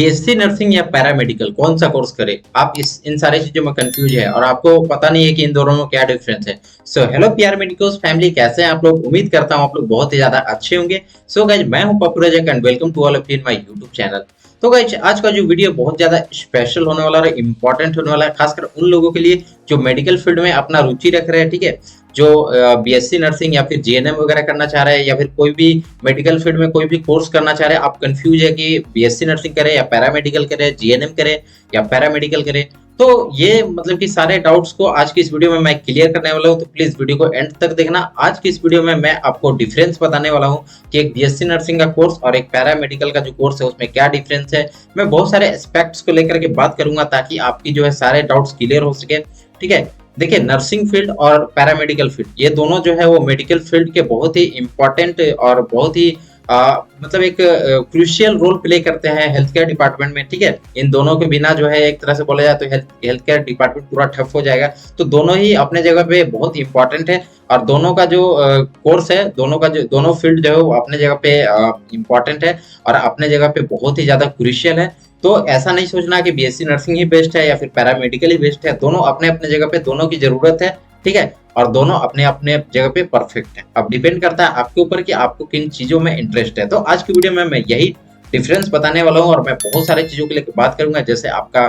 BSc nursing या paramedical कौन सा कोर्स करे? आप इस इन सारी चीजों में कंफ्यूज है और आपको पता नहीं है कि इन दोनों में क्या डिफरेंस है। So hello PR medicos family, कैसे हैं आप लोग? उम्मीद करता हूं आप लोग बहुत ही ज्यादा अच्छे होंगे। सो गाइज, मैं हूं Pappu Rajak and welcome to all of you in my YouTube channel. तो गाइज, आज का जो वीडियो बहुत ज्यादा स्पेशल होने वाला है, इंपॉर्टेंट होने वाला है, खासकर उन लोगों के लिए जो मेडिकल फील्ड में अपना रुचि रख रहे हैं। ठीक है, जो बीएससी नर्सिंग या फिर जीएनएम वगैरह करना चाह रहे हैं या फिर कोई भी मेडिकल फील्ड में कोई भी कोर्स करना चाह रहे हैं, आप कंफ्यूज है कि बीएससी नर्सिंग करें या पैरामेडिकल करें, जीएनएम करें या पैरामेडिकल करें। तो ये मतलब कि सारे डाउट्स को आज की इस वीडियो में मैं क्लियर करने वाला हूं, तो प्लीज वीडियो को एंड तक देखना। आज की इस वीडियो में मैं आपको डिफरेंस बताने वाला हूं कि एक बीएससी नर्सिंग का कोर्स और एक पैरामेडिकल का जो कोर्स है उसमें क्या डिफरेंस है। मैं बहुत सारे एस्पेक्ट्स को लेकर के बात करूंगा ताकि आपकी जो है सारे डाउट्स क्लियर हो सके। ठीक है, देखिए, नर्सिंग फील्ड और पैरामेडिकल फील्ड ये दोनों जो है वो मेडिकल फील्ड के बहुत ही इंपॉर्टेंट और बहुत ही मतलब एक क्रूशियल रोल प्ले करते हैं हेल्थ केयर डिपार्टमेंट में। ठीक है, इन दोनों के बिना जो है एक तरह से बोला जाए तो हेल्थ केयर डिपार्टमेंट पूरा ठप हो जाएगा। तो दोनों ही अपने जगह पे बहुत इंपॉर्टेंट है और दोनों का जो कोर्स है, दोनों फील्ड जो है वो अपने जगह पे इंपॉर्टेंट है और अपने जगह पे बहुत ही ज्यादा क्रूशियल है। तो ऐसा नहीं सोचना कि बीएससी नर्सिंग ही बेस्ट है या फिर पैरामेडिकल ही बेस्ट है। दोनों अपने अपने जगह पे दोनों की जरूरत है। ठीक है, और दोनों अपने अपने जगह पे परफेक्ट है। अब डिपेंड करता है आपके ऊपर कि आपको किन चीजों में इंटरेस्ट है। तो आज की वीडियो में मैं यही डिफरेंस बताने वाला हूँ और मैं बहुत सारे चीजों के लेकर बात करूंगा, जैसे आपका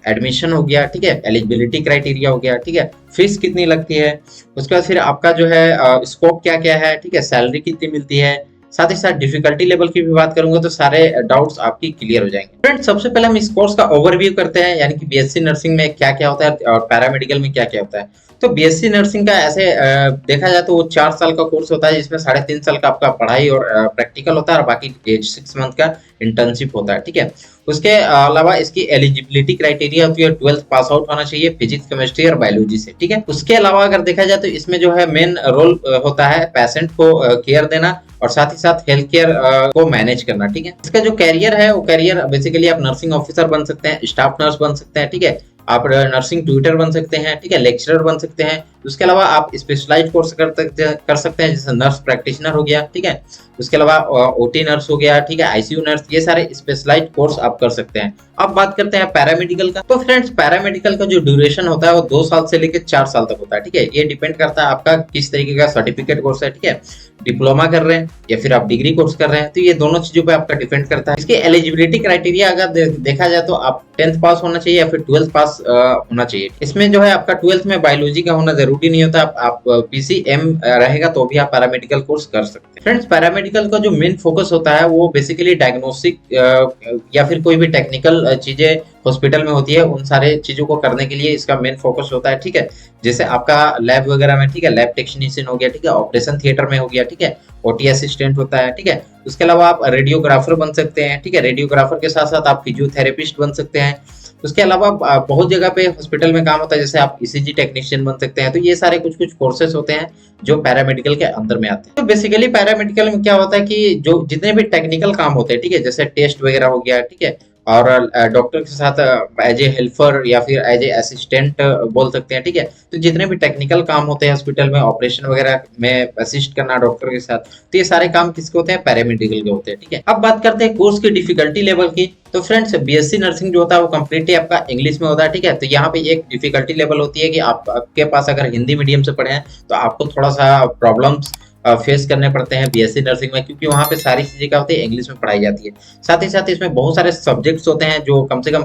एडमिशन हो गया, ठीक है, एलिजिबिलिटी क्राइटेरिया हो गया, ठीक है, फीस कितनी लगती है, उसके बाद फिर आपका जो है स्कोप क्या क्या है, ठीक है, सैलरी कितनी मिलती है, साथ ही साथ डिफिकल्टी लेवल की भी बात करूंगा, तो सारे डाउट्स आपकी क्लियर हो जाएंगे। फ्रेंड्स, सबसे पहले हम इस कोर्स का ओवरव्यू करते हैं, यानी कि बीएससी नर्सिंग में क्या क्या होता है और पैरामेडिकल में क्या क्या होता है। तो बीएससी नर्सिंग का ऐसे देखा जाए तो वो 4 साल का कोर्स होता है, जिसमें 3.5 साल का आपका पढ़ाई और प्रैक्टिकल होता है और बाकी 6 मंथ का इंटर्नशिप होता है। ठीक है, उसके अलावा इसकी एलिजिबिलिटी क्राइटेरिया होती है 12th पास आउट होना चाहिए फिजिक्स, केमिस्ट्री और बायोलॉजी से। ठीक है, उसके अलावा अगर देखा जाए तो इसमें जो है मेन रोल होता है पेशेंट को केयर देना और साथ ही साथ हेल्थ केयर को मैनेज करना। ठीक है, इसका जो कैरियर है वो कैरियर बेसिकली आप नर्सिंग ऑफिसर बन सकते हैं, स्टाफ नर्स बन सकते हैं, ठीक है, आप नर्सिंग ट्यूटर बन सकते हैं, ठीक है, लेक्चरर बन सकते हैं। उसके अलावा आप स्पेशलाइज्ड कोर्स कर सकते हैं, जैसे नर्स प्रैक्टिशनर हो गया, ठीक है, उसके अलावा ओटी नर्स हो गया, ठीक है, आईसीयू नर्स, ये सारे स्पेशलाइज्ड कोर्स आप कर सकते हैं। अब बात करते हैं पैरामेडिकल का। तो फ्रेंड्स, पैरामेडिकल का जो ड्यूरेशन होता है वो 2 साल से लेकर 4 साल तक होता है। ठीक है, ये डिपेंड करता है आपका किस तरीके का सर्टिफिकेट कोर्स है। ठीक है, डिप्लोमा कर रहे हैं या फिर आप डिग्री कोर्स कर रहे हैं, तो ये दोनों चीजों पे आपका डिपेंड करता है। इसकी एलिजिबिलिटी क्राइटेरिया अगर देखा जाए तो आप 10th पास होना चाहिए या फिर 12th पास होना चाहिए। इसमें जो है आपका 12th में बायोलॉजी का होना जरूरी नहीं होता, आप पीसीएम रहेगा तो भी आप पैरामेडिकल कोर्स कर सकते हैं। फ्रेंड्स, पैरामेडिकल का जो मेन फोकस होता है वो बेसिकली डायग्नोस्टिक या फिर कोई भी टेक्निकल चीजें हॉस्पिटल में होती है, उन सारे चीजों को करने के लिए इसका मेन फोकस होता है। ठीक है, जैसे आपका लैब वगैरह में, ठीक है, लैब टेक्नीशियन हो गया, ठीक है, ऑपरेशन थिएटर में हो गया, ठीक है, ओटी असिस्टेंट होता है। ठीक है, उसके अलावा आप रेडियोग्राफर बन सकते हैं। ठीक है, रेडियोग्राफर के साथ साथ आप फिजियोथेरेपिस्ट बन सकते हैं। उसके अलावा बहुत जगह पे हॉस्पिटल में काम होता है, जैसे आप ईसीजी टेक्नीशियन बन सकते हैं। तो ये सारे कुछ कुछ कोर्सेज होते हैं जो पैरामेडिकल के अंदर में आते हैं। तो बेसिकली पैरामेडिकल में क्या होता है कि जो जितने भी टेक्निकल काम होते हैं, ठीक है, जैसे टेस्ट वगैरह हो गया, ठीक है, और डॉक्टर के साथ एज ए हेल्पर या फिर एज ए असिस्टेंट बोल सकते हैं। ठीक है, तो जितने भी टेक्निकल काम होते हैं हॉस्पिटल में, ऑपरेशन वगैरह में असिस्ट करना डॉक्टर के साथ, तो ये सारे काम किसके होते हैं? पैरामेडिकल के होते हैं। ठीक है, अब बात करते हैं कोर्स की डिफिकल्टी लेवल की। तो फ्रेंड्स, बीएससी नर्सिंग जो होता है वो कम्प्लीटली आपका इंग्लिश में होता है। ठीक है, तो यहाँ पे एक डिफिकल्टी लेवल होती है कि आपके पास अगर हिंदी मीडियम से पढ़े हैं तो आपको थोड़ा सा प्रॉब्लम्स फेस करने पड़ते हैं बीएससी नर्सिंग में, क्योंकि वहाँ पे सारी चीजें क्या होती है? इंग्लिश में पढ़ाई जाती है। साथ ही साथ इसमें बहुत सारे सब्जेक्ट्स होते हैं, जो कम से कम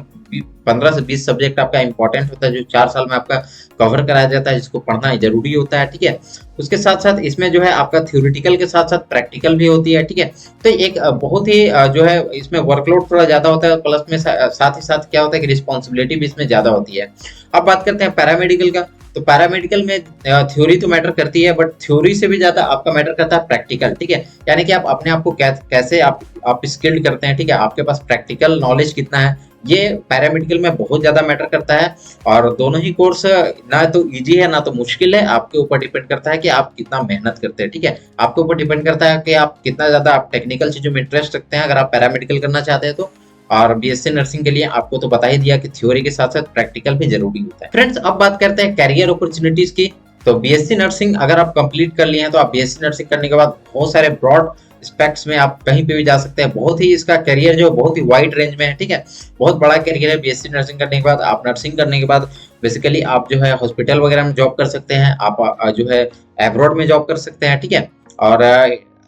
15 से 20 सब्जेक्ट आपका इंपॉर्टेंट होता है, जो 4 साल में आपका कवर कराया जाता है, जिसको पढ़ना जरूरी होता है। ठीक है, उसके साथ साथ इसमें जो है आपका थ्योरेटिकल के साथ साथ प्रैक्टिकल भी होती है। ठीक है, तो एक बहुत ही जो है इसमें वर्कलोड थोड़ा ज्यादा होता है, प्लस में साथ ही साथ क्या होता है कि रिस्पॉन्सिबिलिटी भी इसमें ज्यादा होती है। अब बात करते हैं पैरामेडिकल का। तो पैरामेडिकल में थ्योरी तो मैटर करती है, बट थ्योरी से भी ज्यादा आपका मैटर करता है प्रैक्टिकल। ठीक है, यानी कि आप अपने आप को कैसे आप स्किल्ड करते हैं। ठीक है, आपके पास प्रैक्टिकल नॉलेज कितना है, ये पैरामेडिकल में बहुत ज्यादा मैटर करता है। और दोनों ही कोर्स ना तो इजी है ना तो मुश्किल है, आपके ऊपर डिपेंड करता है कि आप कितना मेहनत करते हैं। ठीक है, आपके ऊपर डिपेंड करता है कि आप कितना ज्यादा आप टेक्निकल चीजों में इंटरेस्ट रखते हैं अगर आप पैरामेडिकल करना चाहते हैं तो। और बीएससी नर्सिंग के लिए आपको तो बता ही दिया कि थ्योरी के साथ साथ प्रैक्टिकल भी जरूरी होता है। फ्रेंड्स, अब बात करते हैं कैरियर अपॉर्चुनिटीज की। तो बीएससी नर्सिंग अगर आप कंप्लीट कर लिए हैं तो आप बीएससी नर्सिंग करने के बाद बहुत सारे ब्रॉड स्पेक्ट्स में आप कहीं पे भी जा सकते हैं। बहुत ही इसका करियर जो बहुत ही वाइड रेंज में है, ठीक है, बहुत बड़ा करियर है। बीएससी नर्सिंग करने के बाद आप नर्सिंग करने के बाद बेसिकली आप जो है हॉस्पिटल वगैरह में जॉब कर सकते हैं, आप जो है एब्रॉड में जॉब कर सकते हैं, ठीक है, और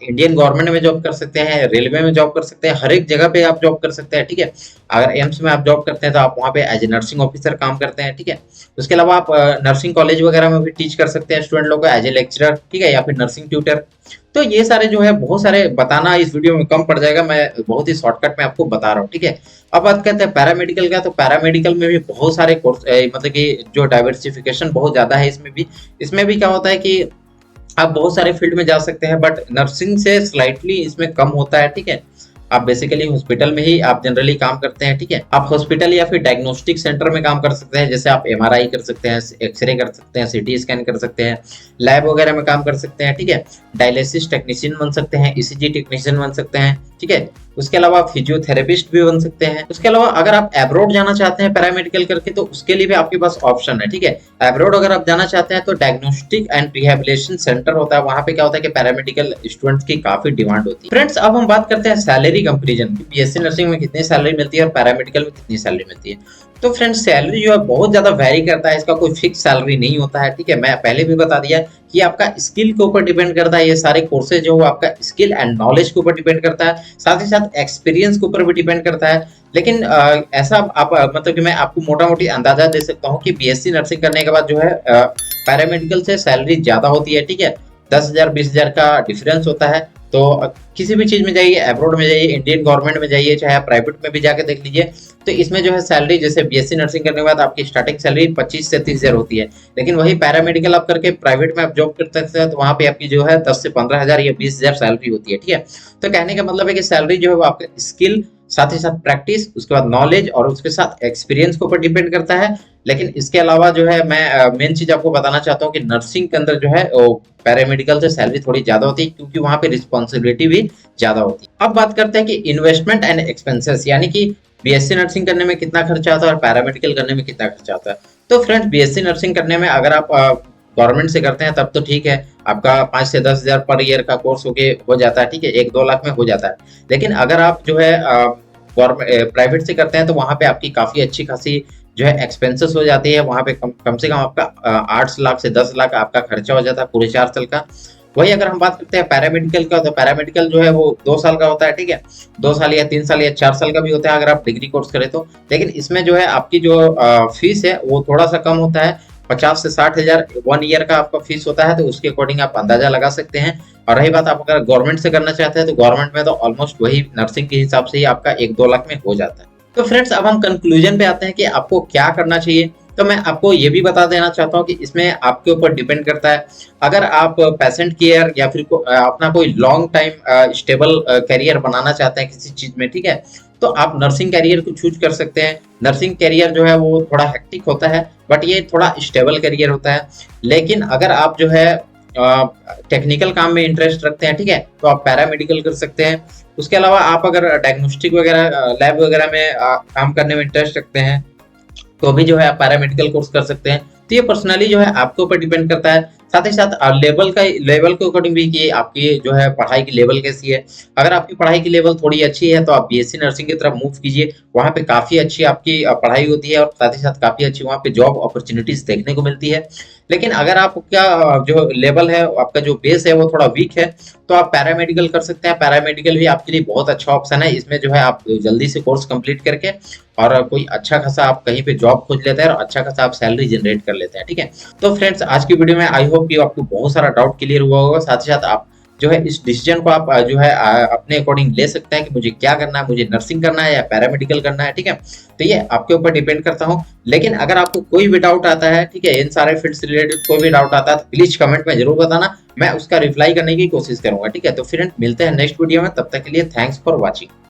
इंडियन गवर्नमेंट में जॉब कर सकते हैं, रेलवे में जॉब कर सकते हैं, हर एक जगह पे आप जॉब कर सकते हैं, ठीक है। अगर एम्स में आप जॉब करते हैं तो आप वहाँ पे एज ए नर्सिंग ऑफिसर काम करते हैं, ठीक है। उसके अलावा आप नर्सिंग कॉलेज वगैरह में भी टीच कर सकते हैं स्टूडेंट लोग को एज ए लेक्चरर, ठीक है, या फिर नर्सिंग ट्यूटर। तो ये सारे जो है बहुत सारे बताना इस वीडियो में कम पड़ जाएगा, मैं बहुत ही शॉर्टकट में आपको बता रहा हूँ, ठीक है। अब बात करते हैं पैरामेडिकल का, तो पैरामेडिकल में भी बहुत सारे कोर्स मतलब कि जो डाइवर्सिफिकेशन बहुत ज्यादा है इसमें भी क्या होता है कि आप बहुत सारे फील्ड में जा सकते हैं, बट नर्सिंग से स्लाइटली इसमें कम होता है, ठीक है। आप बेसिकली हॉस्पिटल में ही आप जनरली काम करते हैं, ठीक है। आप हॉस्पिटल या फिर डायग्नोस्टिक सेंटर में काम कर सकते हैं, जैसे आप एमआरआई कर सकते हैं, एक्सरे कर सकते हैं, सीटी स्कैन कर सकते हैं, लैब वगैरह में काम कर सकते हैं, ठीक है। डायलिसिस टेक्नीशियन बन सकते हैं, ईसीजी टेक्नीशियन बन सकते हैं, ठीक है। उसके अलावा फिजियोथेरेपिस्ट भी बन सकते हैं। उसके अलावा अगर आप एब्रोड जाना चाहते हैं पैरामेडिकल करके तो उसके लिए भी आपके पास ऑप्शन है, ठीक है। एब्रोड अगर आप जाना चाहते हैं तो डायग्नोस्टिक एंड रिहेबिलिटेशन सेंटर होता है, वहां पे क्या होता है कि पैरामेडिकल स्टूडेंट्स की काफी डिमांड होती है। फ्रेंड्स, अब हम बात करते हैं सैलरी कंपैरिजन की, बीएससी नर्सिंग में कितनी सैलरी मिलती है और पैरामेडिकल में कितनी सैलरी मिलती है। तो फ्रेंड्स, सैलरी जो है बहुत ज्यादा वेरी करता है, इसका कोई फिक्स सैलरी नहीं होता है, ठीक है। मैं पहले भी बता दिया कि आपका स्किल के ऊपर डिपेंड करता है, ये सारे कोर्सेज जो आपका स्किल एंड नॉलेज के ऊपर डिपेंड करता है, साथ ही साथ एक्सपीरियंस के ऊपर भी डिपेंड करता है। लेकिन ऐसा आप मतलब कि मैं आपको मोटा मोटी अंदाजा दे सकता हूँ कि बीएससी नर्सिंग करने के बाद जो है पैरामेडिकल से सैलरी ज्यादा होती है, ठीक है। 10,000 20,000 का डिफरेंस होता है। तो किसी भी चीज में जाइए, अब्रॉड में जाइए, इंडियन गवर्नमेंट में जाइए, चाहे आप प्राइवेट में भी जाके देख लीजिए, तो इसमें जो है सैलरी जैसे बीएससी नर्सिंग करने के बाद आपकी स्टार्टिंग सैलरी 25 से 30,000 होती है। लेकिन वही पैरामेडिकल आप करके प्राइवेट में आप जॉब करते हैं तो वहां पे आपकी जो है 10 से 15,000 या 20,000 सैलरी होती है, ठीक है। तो कहने का मतलब है कि सैलरी जो है वो आपका स्किल, साथ ही साथ प्रैक्टिस, उसके बाद नॉलेज और उसके साथ एक्सपीरियंस के ऊपर डिपेंड करता है। लेकिन इसके अलावा जो है मैं मेन चीज आपको बताना चाहता हूँ कि नर्सिंग के अंदर जो है पैरामेडिकल से सैलरी थोड़ी ज्यादा होती है, क्योंकि वहां पे रिस्पॉन्सिबिलिटी भी ज्यादा होती है। अब बात करते हैं कि इन्वेस्टमेंट एंड एक्सपेंसेस, यानी कि बीएससी नर्सिंग करने में कितना खर्चा आता है और पैरामेडिकल करने में कितना खर्चा आता है। तो फ्रेंड्स, बीएससी नर्सिंग करने में अगर आप गवर्नमेंट से करते हैं तब तो ठीक है, आपका 5 से 10,000 पर ईयर का कोर्स हो जाता है, ठीक है, 1-2 लाख में हो जाता है। लेकिन अगर आप जो है प्राइवेट से करते हैं तो वहां पे आपकी काफी अच्छी खासी जो है एक्सपेंसेस हो जाती है। वहां पे कम से कम आपका 8 लाख से 10 लाख आपका खर्चा हो जाता है पूरे 4 साल का। वही अगर हम बात करते हैं पैरामेडिकल का, तो पैरामेडिकल जो है वो 2 साल का होता है, ठीक है, 2 साल या 3 साल या 4 साल का भी होता है अगर आप डिग्री कोर्स करें तो। लेकिन इसमें जो है आपकी जो फीस है वो थोड़ा सा कम होता है, 50 से 60,000 1 ईयर का आपका फीस होता है, तो उसके अकॉर्डिंग आप अंदाजा लगा सकते हैं। और रही बात आप अगर गवर्नमेंट से करना चाहते हैं तो गवर्नमेंट में तो ऑलमोस्ट वही नर्सिंग के हिसाब से ही आपका 1-2 लाख में हो जाता है। तो फ्रेंड्स, अब हम कंक्लूजन पे आते हैं कि आपको क्या करना चाहिए। तो मैं आपको ये भी बता देना चाहता हूँ कि इसमें आपके ऊपर डिपेंड करता है। अगर आप पेशेंट केयर या फिर अपना कोई लॉन्ग टाइम स्टेबल करियर बनाना चाहते हैं किसी चीज में, ठीक है, तो आप नर्सिंग करियर को चूज कर सकते हैं। नर्सिंग करियर जो है वो थोड़ा हेक्टिक होता है, बट ये थोड़ा स्टेबल करियर होता है। लेकिन अगर आप जो है टेक्निकल काम में इंटरेस्ट रखते हैं, ठीक है, तो आप पैरामेडिकल कर सकते हैं। उसके अलावा आप अगर डायग्नोस्टिक वगैरह लैब वगैरह में काम करने में इंटरेस्ट रखते हैं तो भी जो है आप पैरामेडिकल कोर्स कर सकते हैं। तो ये पर्सनली जो है आपके ऊपर डिपेंड करता है। साथ ही साथ लेवल के अकॉर्डिंग भी कि आपकी जो है पढ़ाई की लेवल कैसी है। अगर आपकी पढ़ाई की लेवल थोड़ी अच्छी है तो आप बीएससी नर्सिंग की तरफ मूव कीजिए, वहाँ पे काफी अच्छी आपकी पढ़ाई होती है और साथ ही साथ काफी अच्छी वहाँ पे जॉब अपॉर्चुनिटीज देखने को मिलती है। लेकिन अगर आपका जो लेवल है, आपका जो बेस है वो थोड़ा वीक है, तो आप पैरामेडिकल कर सकते हैं। पैरामेडिकल भी आपके लिए बहुत अच्छा ऑप्शन है। इसमें जो है आप जल्दी से कोर्स कंप्लीट करके और कोई अच्छा खासा आप कहीं पे जॉब खोज लेते हैं और अच्छा खासा आप सैलरी जनरेट कर लेते हैं, ठीक है। तो फ्रेंड्स, आज की वीडियो में आई होप कि आपको बहुत सारा डाउट क्लियर हुआ होगा। साथ ही साथ आप जो है इस डिसीजन को आप जो है अपने अकॉर्डिंग ले सकते हैं कि मुझे क्या करना है, मुझे नर्सिंग करना है या पैरामेडिकल करना है, ठीक है। तो ये आपके ऊपर डिपेंड करता हूँ। लेकिन अगर आपको कोई भी डाउट आता है, ठीक है, इन सारे फील्ड से रिलेटेड कोई भी डाउट आता है तो प्लीज कमेंट में जरूर बताना, मैं उसका रिप्लाई करने की कोशिश करूंगा, ठीक है। तो फ्रेंड, मिलते हैं नेक्स्ट वीडियो में, तब तक के लिए थैंक्स फॉर वॉचिंग।